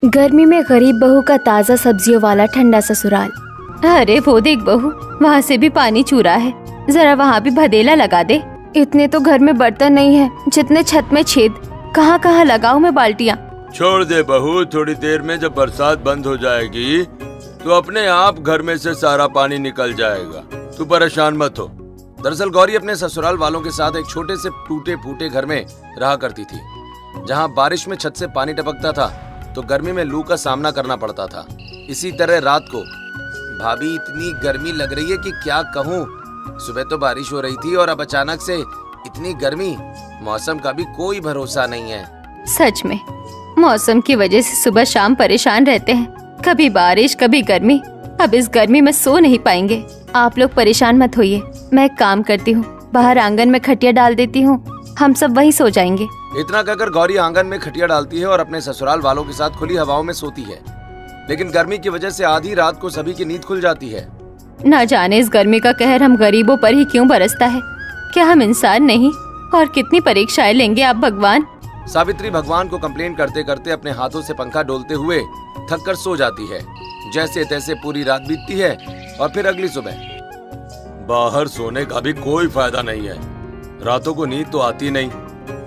गर्मी में गरीब बहू का ताज़ा सब्जियों वाला ठंडा ससुराल। अरे वो देख बहू, वहाँ से भी पानी चू रहा है, जरा वहाँ भी भदेला लगा दे। इतने तो घर में बर्तन नहीं है जितने छत में छेद। कहाँ कहाँ लगाऊं मैं बाल्टियाँ। छोड़ दे बहू, थोड़ी देर में जब बरसात बंद हो जाएगी तो अपने आप घर में से सारा पानी निकल जाएगा। तू परेशान मत हो। दरअसल गौरी अपने ससुराल वालों के साथ एक छोटे से टूटे फूटे घर में रहा करती थी, जहाँ बारिश में छत से पानी टपकता था तो गर्मी में लू का सामना करना पड़ता था। इसी तरह रात को, भाभी इतनी गर्मी लग रही है कि क्या कहूँ। सुबह तो बारिश हो रही थी और अब अचानक से इतनी गर्मी। मौसम का भी कोई भरोसा नहीं है। सच में मौसम की वजह से सुबह शाम परेशान रहते हैं, कभी बारिश कभी गर्मी। अब इस गर्मी में सो नहीं पाएंगे। आप लोग परेशान मत होइए, मैं एक काम करती हूँ, बाहर आंगन में खटिया डाल देती हूँ, हम सब वहीं सो जाएंगे। इतना कहकर गौरी आंगन में खटिया डालती है और अपने ससुराल वालों के साथ खुली हवाओं में सोती है। लेकिन गर्मी की वजह से आधी रात को सभी की नींद खुल जाती है। न जाने इस गर्मी का कहर हम गरीबों पर ही क्यों बरसता है। क्या हम इंसान नहीं? और कितनी परीक्षाएं लेंगे आप भगवान। सावित्री भगवान को कंप्लेन करते करते अपने हाथों से पंखा डोलते हुए थक कर सो जाती है। जैसे तैसे पूरी रात बीतती है और फिर अगली सुबह। बाहर सोने का भी कोई फायदा नहीं है, रातों को नींद तो आती नहीं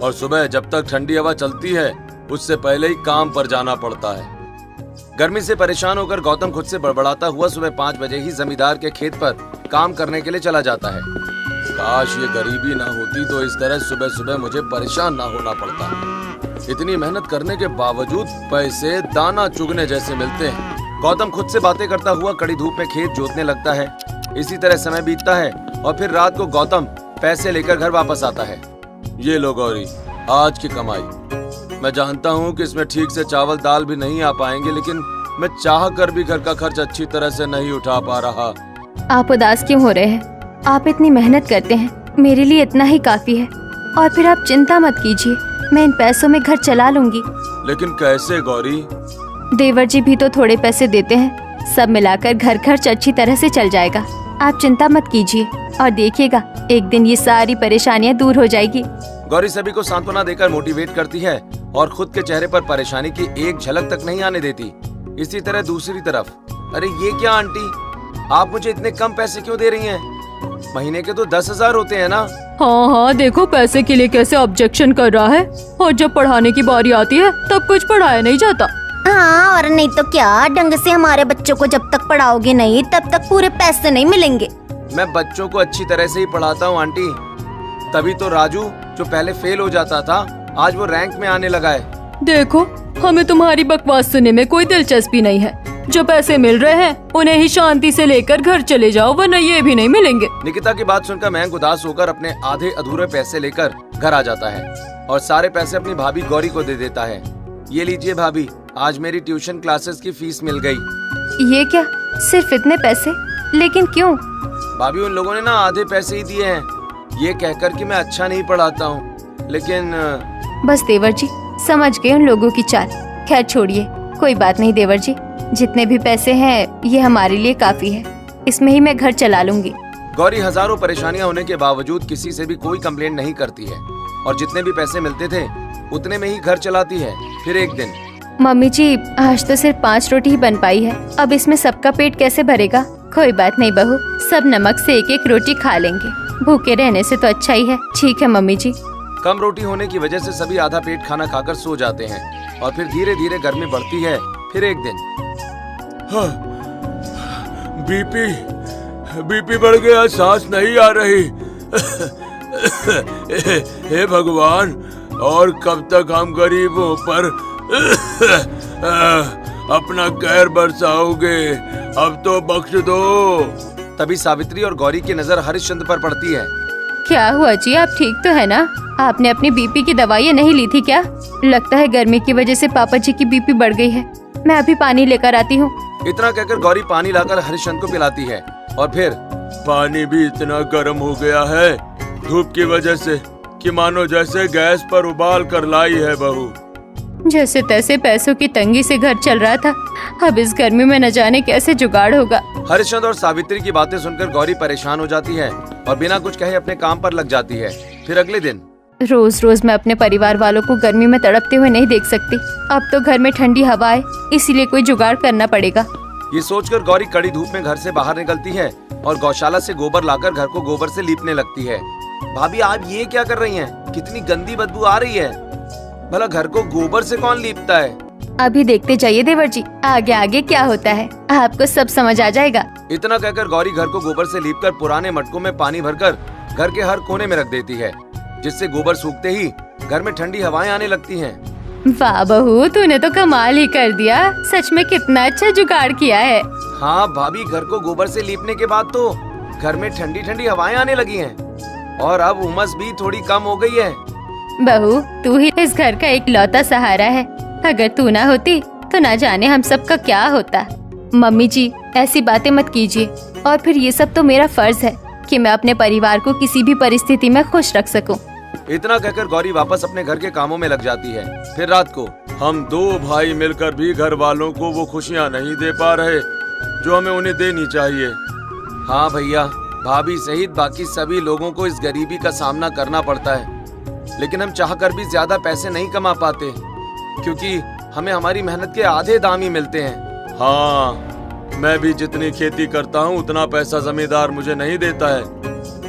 और सुबह जब तक ठंडी हवा चलती है उससे पहले ही काम पर जाना पड़ता है। गर्मी से परेशान होकर गौतम खुद से बड़बड़ाता हुआ सुबह 5 बजे ही जमींदार के खेत पर काम करने के लिए चला जाता है। काश ये गरीबी ना होती तो इस तरह सुबह सुबह मुझे परेशान ना होना पड़ता। इतनी मेहनत करने के बावजूद पैसे दाना चुगने जैसे मिलते हैं। गौतम खुद से बातें करता हुआ कड़ी धूप में खेत जोतने लगता है। इसी तरह समय बीतता है और फिर रात को गौतम पैसे लेकर घर वापस आता है। ये लो गौरी, आज की कमाई। मैं जानता हूँ कि इसमें ठीक से चावल दाल भी नहीं आ पाएंगे, लेकिन मैं चाह कर भी घर का खर्च अच्छी तरह से नहीं उठा पा रहा। आप उदास क्यों हो रहे हैं? आप इतनी मेहनत करते हैं, मेरे लिए इतना ही काफी है। और फिर आप चिंता मत कीजिए, मैं इन पैसों में घर चला लूंगी। लेकिन कैसे गौरी? देवर जी भी तो थोड़े पैसे देते हैं, सब मिलाकर घर खर्च अच्छी तरह से चल जाएगा। आप चिंता मत कीजिए और देखिएगा एक दिन ये सारी परेशानियां दूर हो जाएगी। गौरी सभी को सांत्वना देकर मोटिवेट करती है और खुद के चेहरे पर परेशानी की एक झलक तक नहीं आने देती। इसी तरह दूसरी तरफ, अरे ये क्या आंटी, आप मुझे इतने कम पैसे क्यों दे रही हैं? महीने के तो 10,000 होते हैं ना। हाँ हाँ, देखो पैसे के लिए कैसे ऑब्जेक्शन कर रहा है, और जब पढ़ाने की बारी आती है तब कुछ पढ़ाया नहीं जाता। हाँ, और नहीं तो क्या, ढंग से हमारे बच्चों को जब तक पढ़ाओगे नहीं तब तक पूरे पैसे नहीं मिलेंगे। मैं बच्चों को अच्छी तरह से ही पढ़ाता हूँ आंटी, तभी तो राजू जो पहले फेल हो जाता था आज वो रैंक में आने लगा है। देखो, हमें तुम्हारी बकवास सुनने में कोई दिलचस्पी नहीं है। जो पैसे मिल रहे हैं उन्हें ही शांति से लेकर घर चले जाओ, वरना ये भी नहीं मिलेंगे। निकिता की बात सुनकर मयंक उदास होकर अपने आधे अधूरे पैसे लेकर घर आ जाता है और सारे पैसे अपनी भाभी गौरी को दे देता है। ये लीजिए भाभी, आज मेरी ट्यूशन क्लासेस की फीस मिल गई। ये क्या, सिर्फ इतने पैसे? लेकिन क्यों? भाभी उन लोगों ने ना आधे पैसे ही दिए हैं, ये कहकर कि मैं अच्छा नहीं पढ़ाता हूँ। लेकिन बस देवर जी, समझ गए उन लोगों की चाल। खैर छोड़िए, कोई बात नहीं देवर जी, जितने भी पैसे हैं ये हमारे लिए काफी है, इसमें ही मैं घर चला लूंगी। गौरी हजारों परेशानियां होने के बावजूद किसी से भी कोई कंप्लेंट नहीं करती है और जितने भी पैसे मिलते थे उतने में ही घर चलाती है। फिर एक दिन, मम्मी जी आज तो सिर्फ 5 रोटी ही बन पाई है, अब इसमें सबका पेट कैसे भरेगा? कोई बात नहीं बहू, सब नमक से एक एक रोटी खा लेंगे, भूखे रहने से तो अच्छा ही है। ठीक है मम्मी जी। कम रोटी होने की वजह से सभी आधा पेट खाना खाकर सो जाते हैं और फिर धीरे धीरे गर्मी बढ़ती है। फिर एक दिन, बीपी बढ़ गया, सांस नहीं आ रही। हे भगवान, और कब तक हम गरीबों पर अपना कहर बरसाओगे? अब तो बख्श दो। तभी सावित्री और गौरी की नजर हरिश्चंद्र पर पड़ती है। क्या हुआ जी, आप ठीक तो है ना? आपने अपनी बीपी की दवाइयाँ नहीं ली थी क्या? लगता है गर्मी की वजह से पापा जी की बीपी बढ़ गई है। मैं अभी पानी लेकर आती हूँ। इतना कहकर गौरी पानी लाकर हरिश्चंद्र को पिलाती है और फिर, पानी भी इतना गर्म हो गया है धूप की वजह से कि मानो जैसे गैस पर उबाल कर लाई है बहू। जैसे तैसे पैसों की तंगी से घर चल रहा था, अब इस गर्मी में न जाने कैसे जुगाड़ होगा। हरिश्चंद्र और सावित्री की बातें सुनकर गौरी परेशान हो जाती है और बिना कुछ कहे अपने काम पर लग जाती है। फिर अगले दिन, रोज रोज मैं अपने परिवार वालों को गर्मी में तड़पते हुए नहीं देख सकती। अब तो घर में ठंडी हवा है, इसीलिए कोई जुगाड़ करना पड़ेगा। ये सोचकर गौरी कड़ी धूप में घर से बाहर निकलती है और गौशाला से गोबर लाकर घर को गोबर से लीपने लगती है। भाभी आप ये क्या कर रही हैं? कितनी गंदी बदबू आ रही है। भला घर को गोबर से कौन लीपता है? अभी देखते जाइए देवर जी, आगे आगे क्या होता है आपको सब समझ आ जाएगा। इतना कहकर गौरी घर को गोबर से लीपकर पुराने मटकों में पानी भरकर घर के हर कोने में रख देती है, जिससे गोबर सूखते ही घर में ठंडी हवाएं आने लगती हैं। वाह बहू, तूने तो कमाल ही कर दिया। सच में कितना अच्छा जुगाड़ किया है। हाँ भाभी, घर को गोबर से लीपने के बाद तो घर में ठंडी ठंडी हवाएं आने लगी हैं और अब उमस भी थोड़ी कम हो गई है। बहू, तू ही इस घर का एक लौता सहारा है। अगर तू ना होती तो ना जाने हम सब का क्या होता। मम्मी जी, ऐसी बातें मत कीजिए। और फिर ये सब तो मेरा फर्ज है कि मैं अपने परिवार को किसी भी परिस्थिति में खुश रख सकूं। इतना कहकर गौरी वापस अपने घर के कामों में लग जाती है। फिर रात को हम दो भाई मिलकर भी घर वालों को वो खुशियाँ नहीं दे पा रहे जो हमें उन्हें देनी चाहिए। हाँ भैया, भाभी सहित बाकी सभी लोगों को इस गरीबी का सामना करना पड़ता है, लेकिन हम चाहकर भी ज्यादा पैसे नहीं कमा पाते क्योंकि हमें हमारी मेहनत के आधे दाम ही मिलते हैं। हाँ, मैं भी जितनी खेती करता हूँ उतना पैसा जमींदार मुझे नहीं देता है।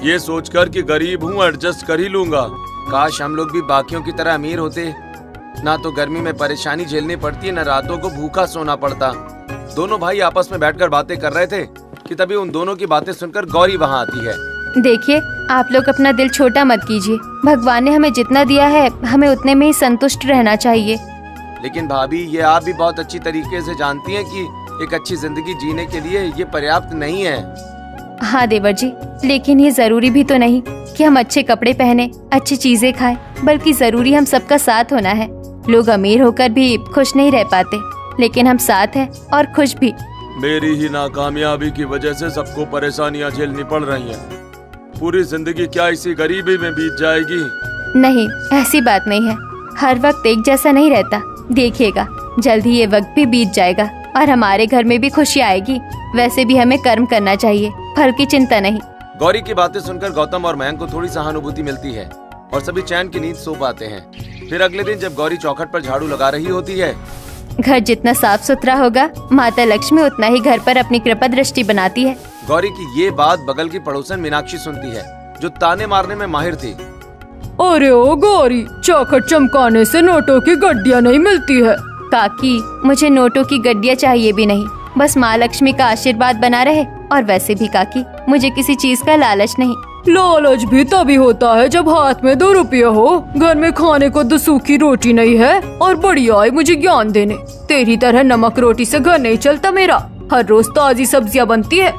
ये सोचकर कि गरीब हूँ एडजस्ट कर ही लूंगा। काश हम लोग भी बाकियों की तरह अमीर होते, ना तो गर्मी में परेशानी झेलनी पड़ती, न रातों को भूखा सोना पड़ता। दोनों भाई आपस में बैठकर बातें कर रहे थे कि तभी उन दोनों की बातें सुनकर गौरी वहाँ आती है। देखिए, आप लोग अपना दिल छोटा मत कीजिए। भगवान ने हमें जितना दिया है हमें उतने में ही संतुष्ट रहना चाहिए। लेकिन भाभी, ये आप भी बहुत अच्छी तरीके से जानती हैं कि एक अच्छी जिंदगी जीने के लिए ये पर्याप्त नहीं है। हाँ देवर जी, लेकिन ये जरूरी भी तो नहीं कि हम अच्छे कपड़े पहने, अच्छी चीजें खाएं, बल्कि जरूरी हम सबका साथ होना है। लोग अमीर होकर भी खुश नहीं रह पाते, लेकिन हम साथ हैं और खुश भी। मेरी ही नाकामयाबी की वजह से सबको परेशानियां झेलनी पड़ रही हैं। पूरी जिंदगी क्या इसी गरीबी में बीत जाएगी? नहीं, ऐसी बात नहीं है। हर वक्त एक जैसा नहीं रहता। देखिएगा, जल्द ही ये वक्त भी बीत जाएगा और हमारे घर में भी खुशी आएगी। वैसे भी हमें कर्म करना चाहिए, फल की चिंता नहीं। गौरी की बातें सुनकर गौतम और मयंक को थोड़ी सहानुभूति मिलती है और सभी चैन की नींद सो पाते हैं। फिर अगले दिन जब गौरी चौखट पर झाड़ू लगा रही होती है, घर जितना साफ सुथरा होगा, माता लक्ष्मी उतना ही घर पर अपनी कृपा दृष्टि बनाती है। गौरी की ये बात बगल की पड़ोसन मीनाक्षी सुनती है, जो ताने मारने में माहिर थी। अरे ओ गौरी, चौखट चमकाने से नोटों की गड्डियाँ नहीं मिलती है। काकी, मुझे नोटों की गड्डियाँ चाहिए भी नहीं, बस माँ लक्ष्मी का आशीर्वाद बना रहे। और वैसे भी काकी, मुझे किसी चीज का लालच नहीं। लालच भी तभी होता है जब हाथ में 2 रुपया हो, घर में खाने को 2 सूखी रोटी नहीं है और बढ़िया है मुझे ज्ञान देने। तेरी तरह नमक रोटी से घर नहीं चलता मेरा। हर रोज ताजी सब्जियां बनती है।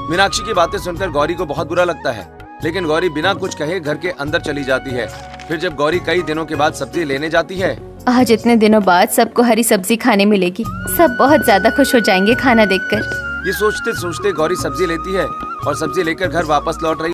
मीनाक्षी की बातें सुनकर गौरी को बहुत बुरा लगता है, लेकिन गौरी बिना कुछ कहे घर के अंदर चली जाती है। फिर जब गौरी कई दिनों के बाद सब्जी लेने जाती है, आज इतने दिनों बाद सबको हरी सब्जी खाने मिलेगी, सब बहुत ज्यादा खुश हो जाएंगे खाना देखकर। ये सोचते सोचते गौरी सब्जी लेती है और सब्जी लेकर घर वापस लौट रही